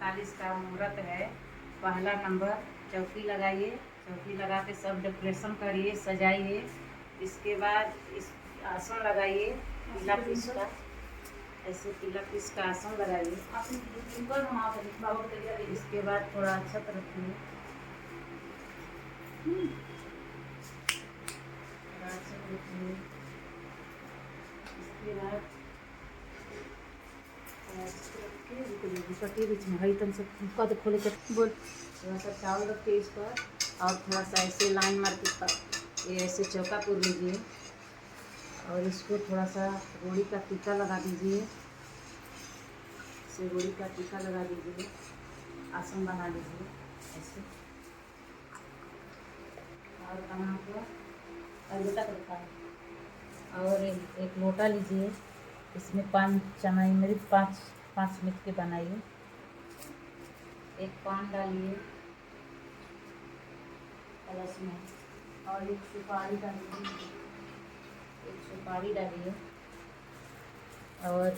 45 का मुहूर्त है। पहला नंबर चौकी लगाइए, चौकी लगा के सब डेकोरेशन करिए, सजाइए। इसके बाद इस आसन लगाइए पीला पीस का, ऐसे पीला पीस का आसन लगाइए। इसके बाद थोड़ा अक्षत रखिए, थोड़ा अक्षत रखिए। इसके बाद बीच में हरी तन से कद खोले के बोल, थोड़ा सा चावल रखिए इस पर, और थोड़ा सा ऐसे लाइन मार के ये ऐसे चौका पूर लीजिए, और इसको थोड़ा सा रोड़ी का टीका लगा दीजिए, इसे रोड़ी का टीका लगा दीजिए, आसन बना लीजिए ऐसे। और बना कर और लोटा को रखा है, और एक लोटा लीजिए, इसमें 5 चना मेरी 5 मिनट के बनाइए। एक पान डालिए कलश में, और एक सुपारी डालिए, एक सुपारी डालिए, और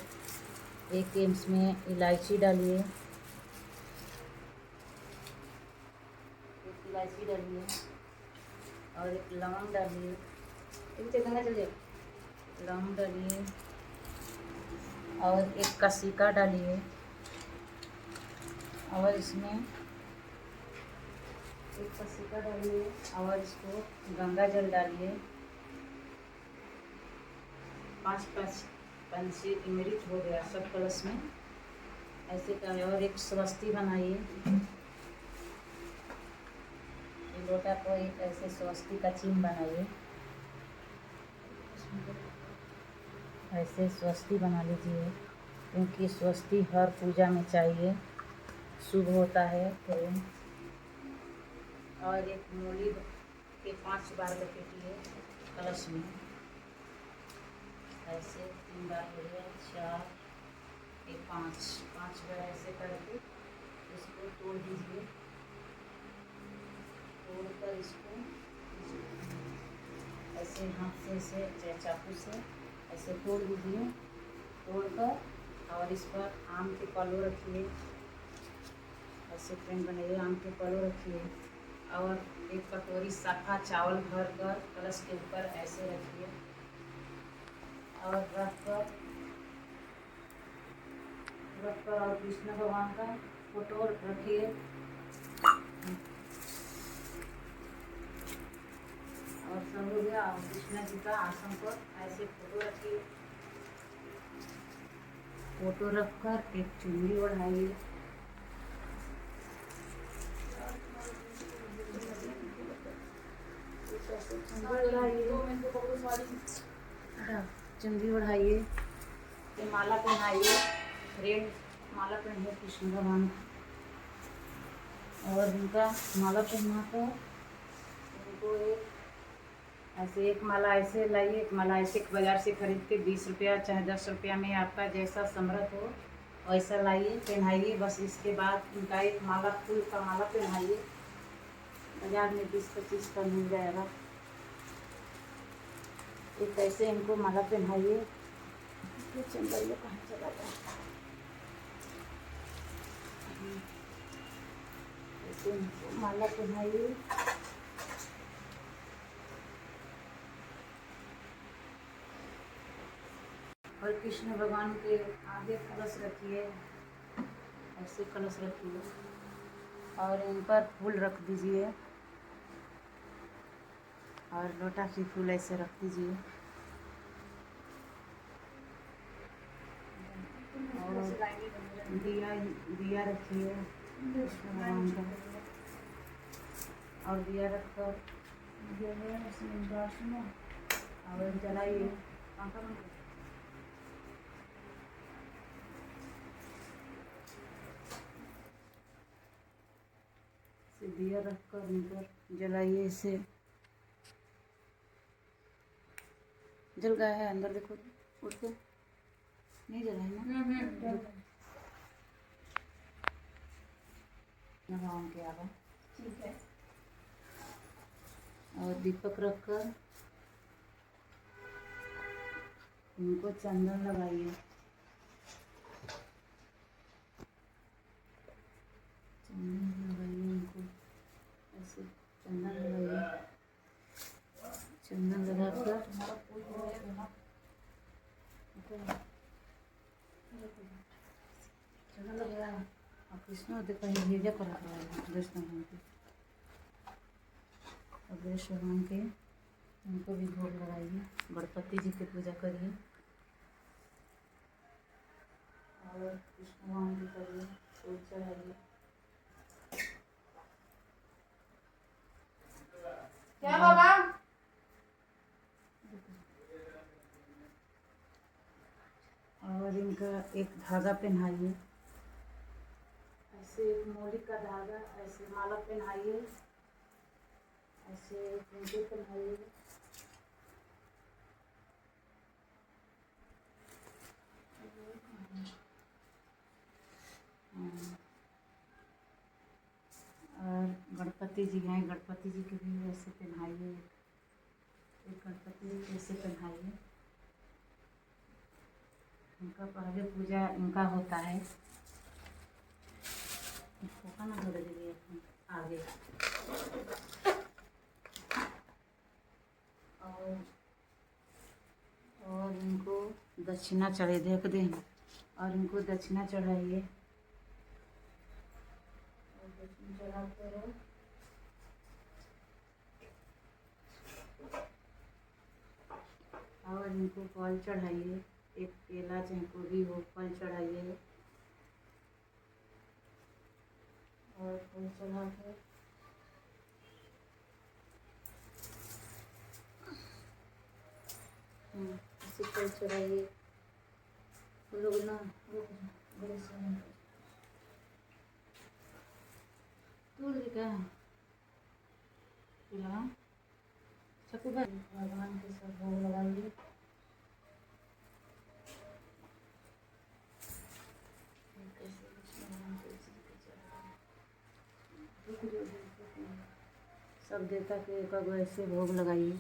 एक इसमें इलायची डालिए, एक इलायची डालिए, और एक लौंग डालिए, गंगा चलिए, लौंग डालिए, और एक कसीका डालिए, और इसमें एक कसीका डालिए, और इसको गंगा जल डालिए, 5 पंछी इमृत हो गया सब कलश में ऐसे करें। और एक स्वस्ति बनाइए, लोटा को एक ऐसे स्वस्ति का चिन्ह बनाइए, ऐसे स्वस्ति बना लीजिए, क्योंकि स्वस्ति हर पूजा में चाहिए, शुभ होता है प्रेम। और एक मूली के 5 बार लपेटिए कलश में, ऐसे 3 बार हो गया, 4 एक 5 बार ऐसे करके इसको तोड़ दीजिए। तोड़कर इसको ऐसे हाथ से ऐसे चाकू से ऐसे तोड़ दीजिए, तोड़कर, और इस पर आम के पल्लू रखिए, ऐसे फ्रेम बनाइए, आम के पल्लू रखिए, और एक कटोरी साफा चावल भर कर कलश के ऊपर ऐसे रखिए, और रखकर और कृष्ण भगवान का फोटो रखिए, और सब हो गया। और कृष्ण जी का आसन पर ऐसे फोटो रखिए, फोटो रखकर एक चुन्नी ओढ़ाइए, चुंदी ओढ़ाइए, फिर माला पहनाइए, रेड माला पहनिए कृष्ण भगवान को, और उनका माला पहनाकर उनको एक माला ऐसे लाइए, एक माला ऐसे बाजार से खरीद के 20 रुपया चाहे 10 रुपया में आपका जैसा समर्थ हो वैसा लाइए, पहनाइए। बस इसके बाद उनका एक माला फूल का माला पहनाइए, बाजार में 20-25 का मिल जाएगा। एक ऐसे इनको माला पहनाइए। चंदरिया कहाँ चला गया? ऐसे इनको माला पहनाइए, और कृष्ण भगवान के आगे कलश रखिए, ऐसे कलश रखिए, और इन पर फूल रख दीजिए, और लोटा की फूल ऐसे रख दीजिए, और दिया रखिए कृष्ण भगवान का, और दिया रखकर और जलाइए, पंखा बंद करो। दिया रखकर ऊपर जलाइए, इसे जल गया है, अंदर देखो उठ के, नहीं जला है ना? भगवान के आगे ठीक है, और दीपक रखकर इनको चंदन लगाइए, कृष्ण होते कहीं भेजा कर कृष्ण भगवान के गणेश भगवान के उनको भी भोग लगाइए। गणपति जी की पूजा करिए और कृष्ण भगवान की करिए, फूल चढ़ाइए। क्या बाबा? और इनका एक धागा पहनाइए, ऐसे एक मोली का धागा, ऐसे माला पहनाइए, ऐसे कुंडे पहनाइए। और गणपति जी हैं, गणपति जी के भी ऐसे पहनाइए, एक गणपति जी को ऐसे पहनाइए। इनका पहले पूजा इनका होता है। इसको ना धो दीजिए आगे। और इनको दक्षिणा चढ़े देख दें, और इनको दक्षिणा चढ़ाइए। और दक्षिणा चढ़ाते रहो। और इनको फल चढ़ाइए, एक केला चाहे कोई भी हो, फल चढ़ाइए। और फल चढ़ा के इसी फल चढ़ाइए। लोग ना बड़े से तुलसी का केला सबको भगवान के सब भोग लगाइए। सब देवता के एक ऐसे भोग लगाइए,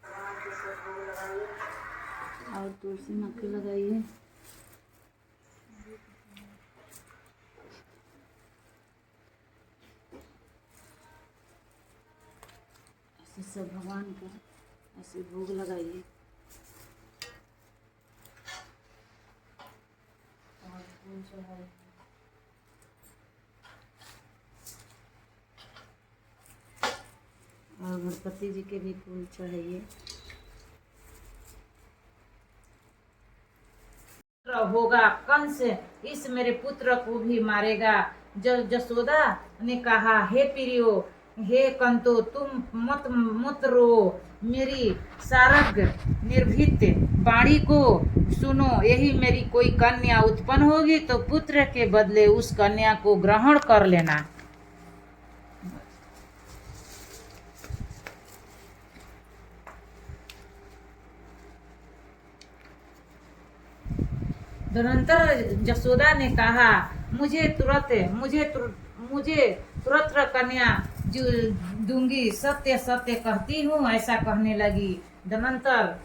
भगवान के सब भोग लगाइए। और तुलसी मक्खी लगाइए। ऐसे सब भगवान का ऐसे भोग लगाइए। और फूल चढ़ाइए। और गणपति जी के भी फूल चढ़ाइए। होगा कंस इस मेरे पुत्र को भी मारेगा। जसोदा ने कहा, हे प्रियो, हे कंतो, तुम मत रो, मेरी सारग निर्भीत वाणी को सुनो। यही मेरी कोई कन्या उत्पन्न होगी तो पुत्र के बदले उस कन्या को ग्रहण कर लेना। तदनंतर जसोदा ने कहा, मुझे तुरंत कन्या दूंगी, सत्य सत्य कहती हूँ, ऐसा कहने लगी। तदनंतर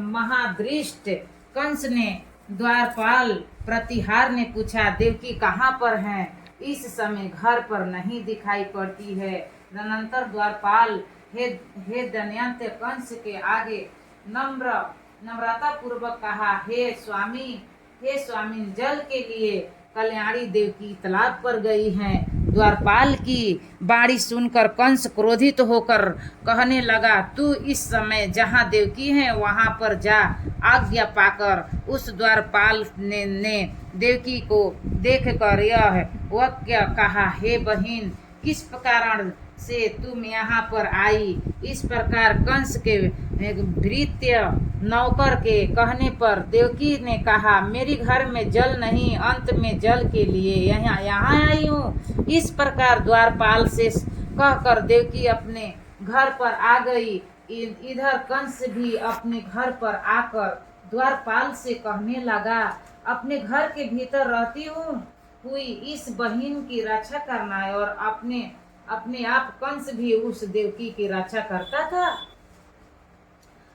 महादृष्ट कंस ने द्वारपाल प्रतिहार ने पूछा, देवकी कहाँ पर हैं? इस समय घर पर नहीं दिखाई पड़ती है। तदनंतर द्वारपाल हे दमयंत कंस के आगे नम्रता पूर्वक कहा, हे स्वामी, जल के लिए कल्याणी देवकी तालाब पर गई हैं। द्वारपाल की बाणी सुनकर कंस क्रोधित होकर कहने लगा, तू इस समय जहाँ देवकी है वहाँ पर जा। आज्ञा पाकर उस द्वारपाल ने देवकी को देखकर यह वाक्य कहा, हे बहिन, किस कारण से तुम यहाँ पर आई? इस प्रकार कंस के भृत्य नौकर के कहने पर देवकी ने कहा, मेरे घर में जल नहीं, अंत में जल के लिए यहाँ आई हूँ। इस प्रकार द्वारपाल से कहकर देवकी अपने घर पर आ गई। इधर कंस भी अपने घर पर आकर द्वारपाल से कहने लगा, अपने घर के भीतर रहती हुई इस बहिन की रक्षा करना है। और अपने आप कंस भी उस देवकी की रक्षा करता था।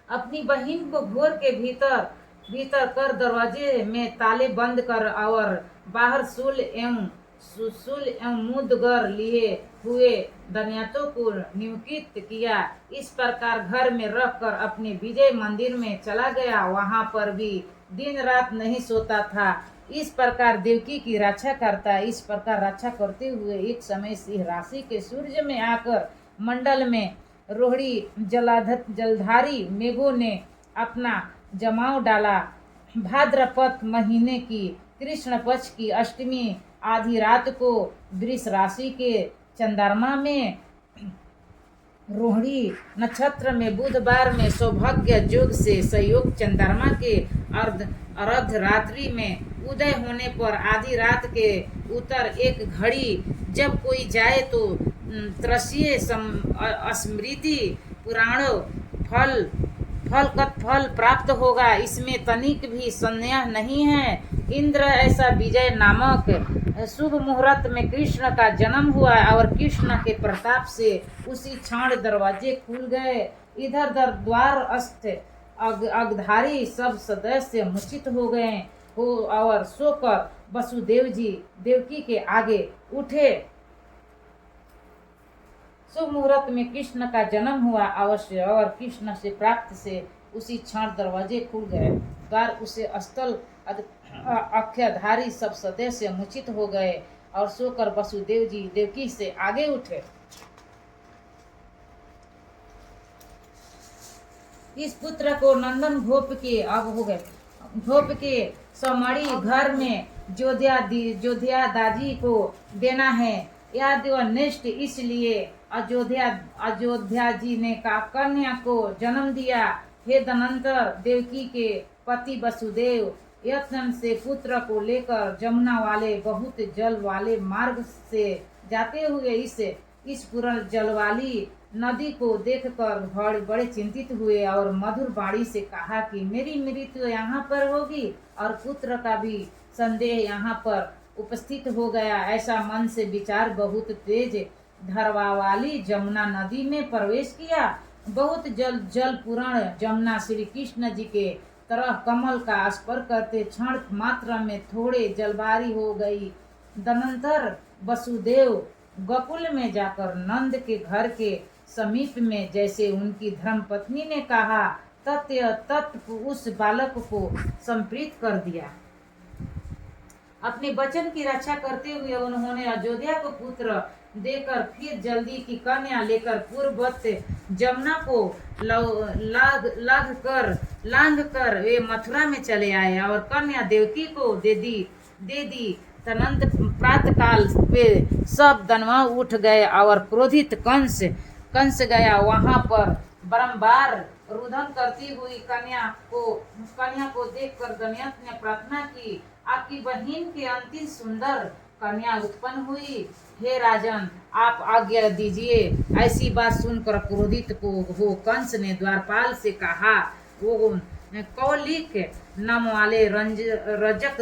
अपनी बहिन को घोर के भीतर कर दरवाजे में ताले बंद कर और बाहर शूल एवं मुदगर लिए हुए दमयंतों को नियुक्त किया। इस प्रकार घर में रखकर अपने विजय मंदिर में चला गया। वहां पर भी दिन रात नहीं सोता था। इस प्रकार देवकी की रक्षा करता। इस प्रकार रक्षा करते हुए एक समय सिंह राशि के सूर्य में आकर मंडल में रोहिणी जलधारी मेघों ने अपना जमाव डाला। भाद्रपद महीने की कृष्ण पक्ष की अष्टमी आधी रात को वृष राशि के चंद्रमा में रोहिणी नक्षत्र में बुधवार में सौभाग्य योग से संयोग चंद्रमा के अर्ध रात्रि में उदय होने पर आधी रात के उत्तर एक घड़ी जब कोई जाए तो तृतीय स्मृति पुराण फल प्राप्त होगा। इसमें तनिक भी संदेह नहीं है। इंद्र ऐसा विजय नामक शुभ मुहूर्त में कृष्ण का जन्म हुआ और कृष्ण के प्रताप से उसी क्षण दरवाजे खुल गए। इधर द्वार अस्थ अगधारी सब सदस्य मूर्छित हो गए हो और सोकर वसुदेव जी देवकी के आगे उठे। शुभ मुहूर्त में कृष्ण का जन्म हुआ अवश्य और कृष्ण से प्राप्त से उसी क्षण दरवाजे खुल गए। द्वार उसे स्थल अक्षधारी सब सदस्य मूर्छित हो गए और सोकर वसुदेव जी देवकी से आगे उठे। इस पुत्र को नंदन घोप के समड़ी घर में जोध्या दादी को देना है। यह देवनिष्ठ इसलिए अयोध्या जी ने कन्या को जन्म दिया। हे धनंतर देवकी के पति वसुदेव यत्न से पुत्र को लेकर जमुना वाले बहुत जल वाले मार्ग से जाते हुए इस पूर्ण जल वाली नदी को देखकर बड़े चिंतित हुए और मधुर वाणी से कहा कि मेरी मृत्यु यहाँ पर होगी और पुत्र का भी संदेह यहाँ पर उपस्थित हो गया। ऐसा मन से विचार बहुत तेज धरवा वाली जमुना नदी में प्रवेश किया। बहुत जल पूर्ण जमुना श्री कृष्ण जी के तरह कमल का स्पर्श करते क्षण मात्र में थोड़े जलवारी हो गई। तदनंतर वसुदेव गोकुल में जाकर नंद के घर के समीप में जैसे उनकी धर्मपत्नी ने कहा तत् उस बालक को संप्रीत कर दिया। अपने वचन की रक्षा करते हुए उन्होंने अयोध्या को पुत्र देकर फिर जल्दी की कन्या लेकर पूर्ववत जमुना को लांघ कर वे मथुरा में चले आए और कन्या देवकी को दे दी। तदनंतर प्रातःकाल वे सब दनवा उठ गए और क्रोधित कंस गया। वहां पर बारंबार रुदन करती हुई कन्या को देखकर दमयंती ने प्रार्थना की, आपकी बहन की अंतिम सुंदर कन्या उत्पन्न हुई। हे राजन, आप आज्ञा दीजिए। ऐसी बात सुनकर क्रोधित हो कंस ने द्वारपाल से कहा, वो कौलिक नाम वाले रजक